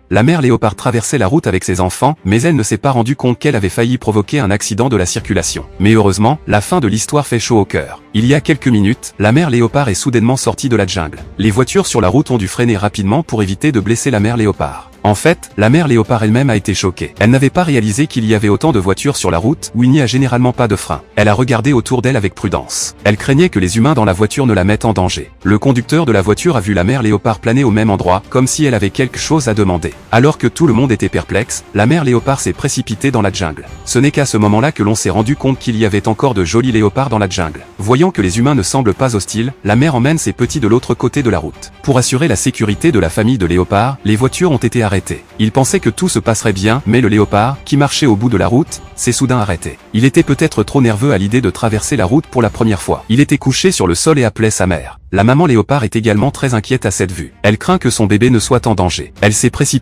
La mère léopard traversait la route avec ses enfants, mais elle ne s'est pas rendue compte qu'elle avait failli provoquer un accident de la circulation. Mais heureusement, la fin de l'histoire fait chaud au cœur. Il y a quelques minutes, la mère léopard est soudainement sortie de la jungle. Les voitures sur la route ont dû freiner rapidement pour éviter de blesser la mère léopard. En fait, la mère léopard elle-même a été choquée. Elle n'avait pas réalisé qu'il y avait autant de voitures sur la route où il n'y a généralement pas de frein. Elle a regardé autour d'elle avec prudence. Elle craignait que les humains dans la voiture ne la mettent en danger. Le conducteur de la voiture a vu la mère léopard planer au même endroit, comme si elle avait quelque chose à demander. Alors que tout le monde était perplexe, la mère léopard s'est précipitée dans la jungle. Ce n'est qu'à ce moment-là que l'on s'est rendu compte qu'il y avait encore de jolis léopards dans la jungle. Voyant que les humains ne semblent pas hostiles, la mère emmène ses petits de l'autre côté de la route. Pour assurer la sécurité de la famille de léopards, les voitures ont été arrêtées. Ils pensaient que tout se passerait bien, mais le léopard, qui marchait au bout de la route, s'est soudain arrêté. Il était peut-être trop nerveux à l'idée de traverser la route pour la première fois. Il était couché sur le sol et appelait sa mère. La maman léopard est également très inquiète à cette vue. Elle craint que son bébé ne soit en danger. Elle s'est précipitée